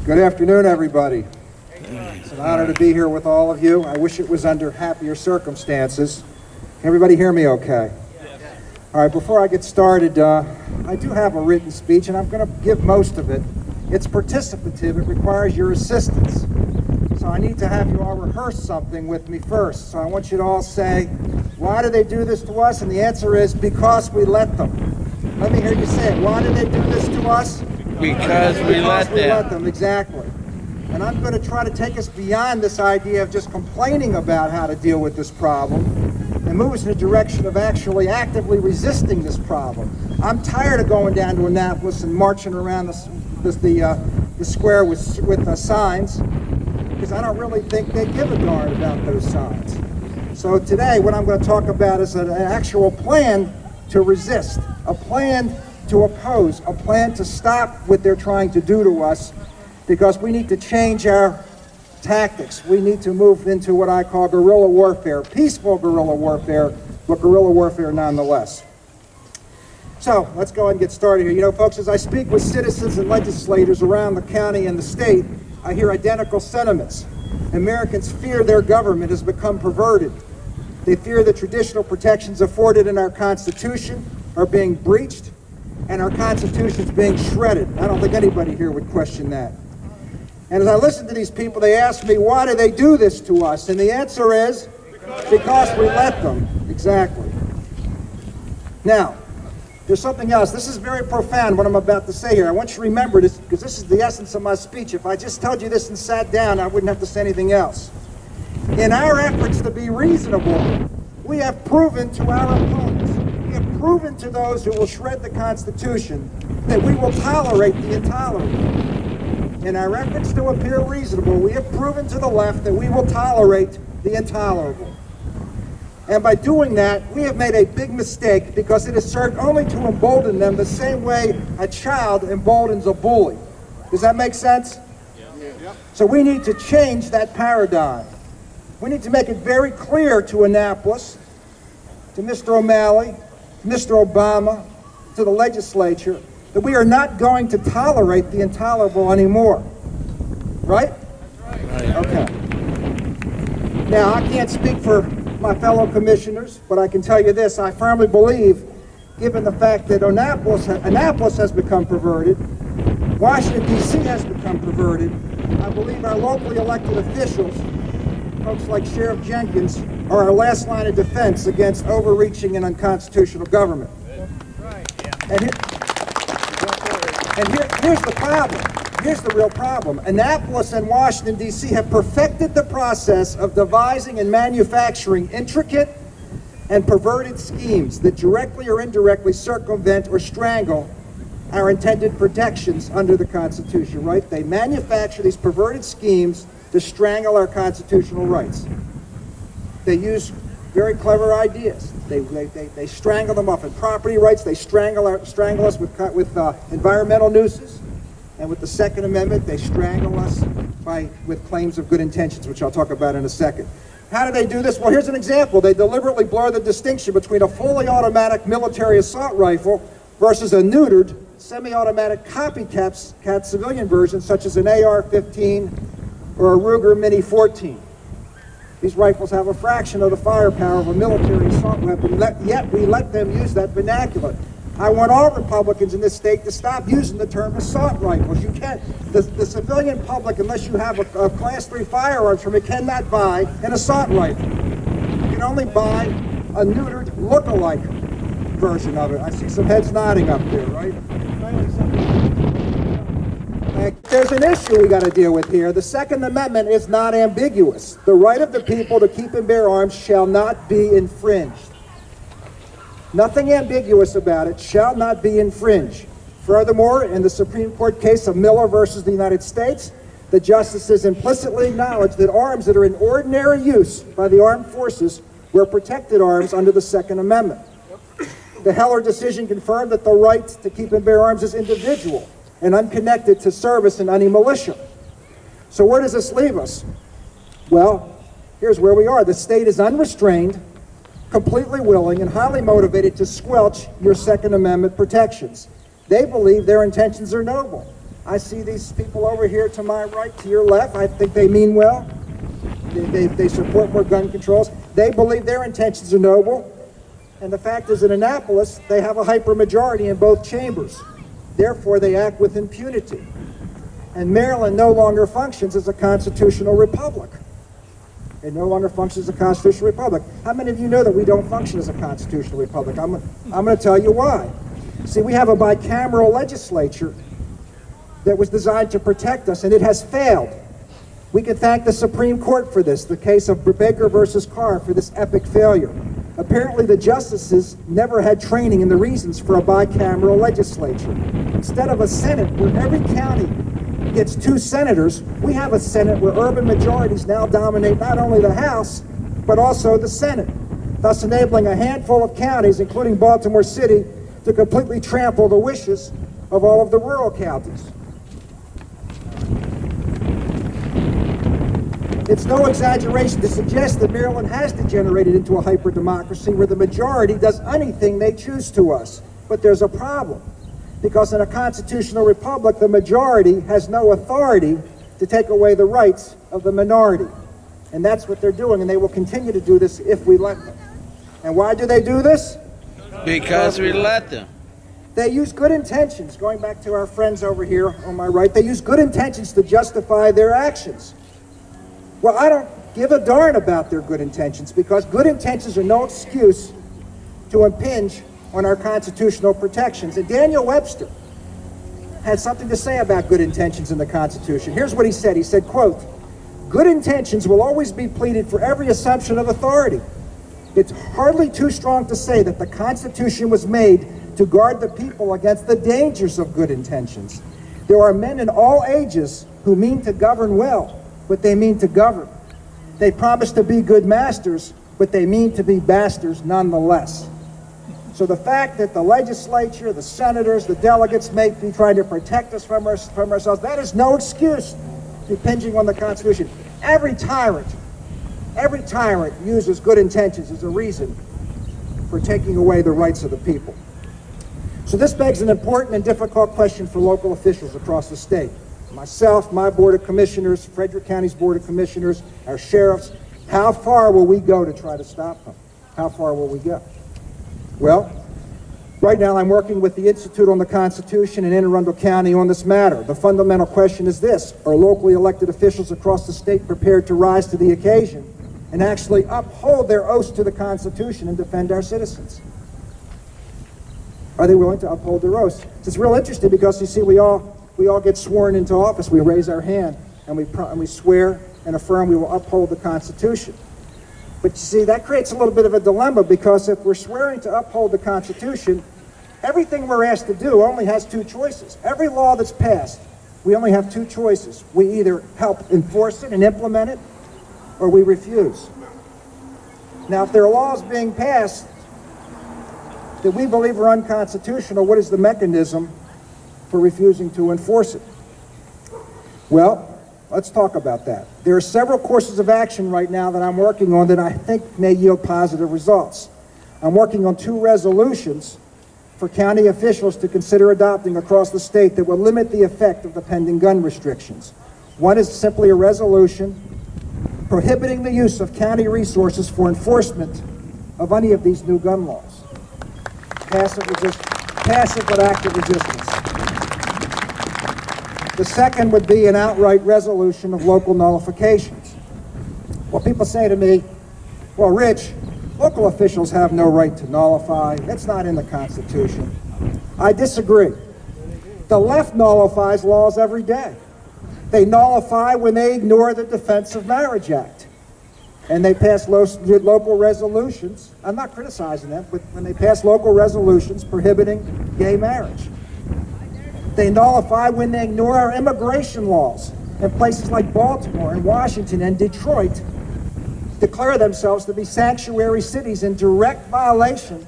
Good afternoon, everybody. It's an honor to be here with all of you. I wish it was under happier circumstances. Can everybody hear me okay? Yes. All right, before I get started, I do have a written speech, and I'm going to give most of it. It's participative. It requires your assistance. So I need to have you all rehearse something with me first. So I want you to all say, why do they do this to us? And the answer is, because we let them. Let me hear you say it. Why do they do this to us? Because we let them. Exactly. And I'm going to try to take us beyond this idea of just complaining about how to deal with this problem and move us in a direction of actually actively resisting this problem. I'm tired of going down to Annapolis and marching around the square with signs, because I don't really think they give a darn about those signs. So today what I'm going to talk about is an actual plan to resist, a plan to oppose, a plan to stop what they're trying to do to us, because we need to change our tactics. We need to move into what I call guerrilla warfare, peaceful guerrilla warfare, but guerrilla warfare nonetheless. So let's go ahead and get started here. You know, folks, as I speak with citizens and legislators around the county and the state, I hear identical sentiments. Americans fear their government has become perverted. They fear the traditional protections afforded in our Constitution are being breached, and our Constitution is being shredded. I don't think anybody here would question that. And as I listen to these people, they ask me, why do they do this to us? And the answer is, because we let them. Exactly. Now, there's something else. This is very profound, what I'm about to say here. I want you to remember this, because this is the essence of my speech. If I just told you this and sat down, I wouldn't have to say anything else. In our efforts to be reasonable, we have proven to our opponents, we have proven to those who will shred the Constitution, that we will tolerate the intolerable. In our efforts to appear reasonable, we have proven to the left that we will tolerate the intolerable. And by doing that, we have made a big mistake, because it has served only to embolden them the same way a child emboldens a bully. Does that make sense? Yeah. So we need to change that paradigm. We need to make it very clear to Annapolis, to Mr. O'Malley, to Mr. Obama, to the legislature, that we are not going to tolerate the intolerable anymore. Right? Right. Okay. Now, I can't speak for my fellow commissioners, but I can tell you this. I firmly believe, given the fact that Annapolis has become perverted, Washington, D.C. has become perverted, I believe our locally elected officials, folks like Sheriff Jenkins, are our last line of defense against overreaching and unconstitutional government. And here's the problem. Here's the real problem. Annapolis and Washington, D.C. have perfected the process of devising and manufacturing intricate and perverted schemes that directly or indirectly circumvent or strangle our intended protections under the Constitution, right? They manufacture these perverted schemes to strangle our constitutional rights. They use very clever ideas. They strangle them off in property rights. They strangle us with environmental nooses. And with the Second Amendment, they strangle us with claims of good intentions, which I'll talk about in a second. How do they do this? Well, here's an example. They deliberately blur the distinction between a fully automatic military assault rifle versus a neutered, semi-automatic copycat civilian version, such as an AR-15 or a Ruger Mini 14. These rifles have a fraction of the firepower of a military assault weapon, yet we let them use that vernacular. I want all Republicans in this state to stop using the term assault rifles. You can't, the civilian public, unless you have a Class 3 firearms permit, cannot buy an assault rifle. You can only buy a neutered look-alike version of it. I see some heads nodding up there, right? There's an issue we got to deal with here. The Second Amendment is not ambiguous. The right of the people to keep and bear arms shall not be infringed. Nothing ambiguous about it, shall not be infringed. Furthermore, in the Supreme Court case of Miller versus the United States, the justices implicitly acknowledged that arms that are in ordinary use by the armed forces were protected arms under the Second Amendment. The Heller decision confirmed that the right to keep and bear arms is individual and unconnected to service in any militia. So where does this leave us? Well, here's where we are. The state is unrestrained, completely willing, and highly motivated to squelch your Second Amendment protections. They believe their intentions are noble. I see these people over here to my right, to your left. I think they mean well. They support more gun controls. They believe their intentions are noble. And the fact is, in Annapolis, they have a hypermajority in both chambers. Therefore, they act with impunity. And Maryland no longer functions as a constitutional republic. It no longer functions as a constitutional republic. How many of you know that we don't function as a constitutional republic? I'm going to tell you why. See, we have a bicameral legislature that was designed to protect us, and it has failed. We can thank the Supreme Court for this, the case of Baker versus Carr, for this epic failure. Apparently, the justices never had training in the reasons for a bicameral legislature. Instead of a Senate where every county gets 2 senators, we have a Senate where urban majorities now dominate not only the House, but also the Senate, thus enabling a handful of counties, including Baltimore City, to completely trample the wishes of all of the rural counties. It's no exaggeration to suggest that Maryland has degenerated into a hyper-democracy where the majority does anything they choose to us. But there's a problem, because in a constitutional republic, the majority has no authority to take away the rights of the minority. And that's what they're doing, and they will continue to do this if we let them. And why do they do this? Because we let them. They use good intentions, going back to our friends over here on my right, they use good intentions to justify their actions. Well, I don't give a darn about their good intentions, because good intentions are no excuse to impinge on our constitutional protections. And Daniel Webster had something to say about good intentions in the Constitution. Here's what he said. He said, quote, "Good intentions will always be pleaded for every assumption of authority. It's hardly too strong to say that the Constitution was made to guard the people against the dangers of good intentions. There are men in all ages who mean to govern well, but they mean to govern. They promise to be good masters, but they mean to be bastards nonetheless." So the fact that the legislature, the senators, the delegates may be trying to protect us from ourselves, that is no excuse to impinging on the Constitution. Every tyrant uses good intentions as a reason for taking away the rights of the people. So this begs an important and difficult question for local officials across the state. Myself, my Board of Commissioners, Frederick County's Board of Commissioners, our sheriffs, how far will we go to try to stop them? How far will we go? Well, right now I'm working with the Institute on the Constitution in Anne Arundel County on this matter. The fundamental question is this: are locally elected officials across the state prepared to rise to the occasion and actually uphold their oaths to the Constitution and defend our citizens? Are they willing to uphold their oaths? It's real interesting because, you see, we all get sworn into office. We raise our hand and we swear and affirm we will uphold the Constitution. But you see, that creates a little bit of a dilemma, because if we're swearing to uphold the Constitution, everything we're asked to do only has 2 choices. Every law that's passed, we only have 2 choices. We either help enforce it and implement it, or we refuse. Now, if there are laws being passed that we believe are unconstitutional, what is the mechanism for refusing to enforce it? Well, let's talk about that. There are several courses of action right now that I'm working on that I think may yield positive results. I'm working on 2 resolutions for county officials to consider adopting across the state that will limit the effect of the pending gun restrictions. One is simply a resolution prohibiting the use of county resources for enforcement of any of these new gun laws. Passive but active resistance. The second would be an outright resolution of local nullifications. Well, people say to me, well, Rich, local officials have no right to nullify. It's not in the Constitution. I disagree. The left nullifies laws every day. They nullify when they ignore the Defense of Marriage Act. And they pass local resolutions. I'm not criticizing them, but when they pass local resolutions prohibiting gay marriage. They nullify when they ignore our immigration laws, and places like Baltimore and Washington and Detroit declare themselves to be sanctuary cities in direct violation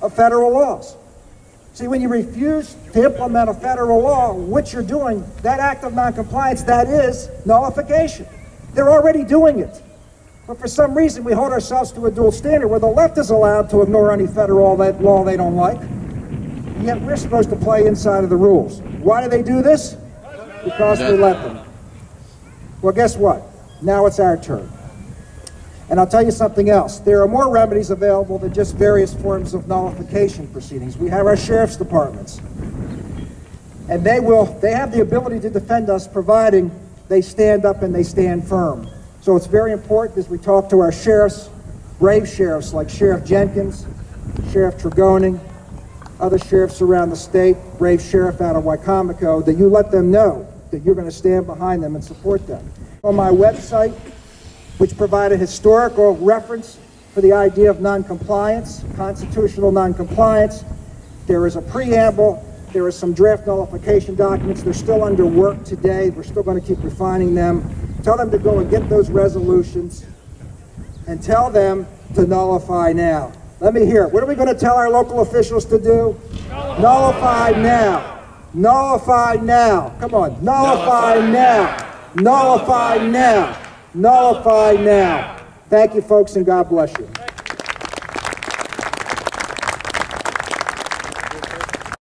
of federal laws. See, when you refuse to implement a federal law, what you're doing, that act of noncompliance, that is nullification. They're already doing it. But for some reason, we hold ourselves to a dual standard where the left is allowed to ignore any federal law they don't like. yet we're supposed to play inside of the rules. Why do they do this? Because we let them. Well, guess what? Now it's our turn. And I'll tell you something else. There are more remedies available than just various forms of nullification proceedings. We have our sheriff's departments. And they have the ability to defend us providing they stand up and they stand firm. So it's very important as we talk to our sheriffs, brave sheriffs like Sheriff Jenkins, Sheriff Tregoning, other sheriffs around the state, brave sheriff out of Wycomico, that you let them know that you're going to stand behind them and support them. On my website, which provide a historical reference for the idea of noncompliance, constitutional noncompliance, there is a preamble, there is some draft nullification documents. They're still under work today. We're still going to keep refining them. Tell them to go and get those resolutions and tell them to nullify now. Let me hear it. What are we going to tell our local officials to do? Nullify now. Nullify now. Come on. Nullify now. Nullify now. Nullify now. Thank you, folks, and God bless you.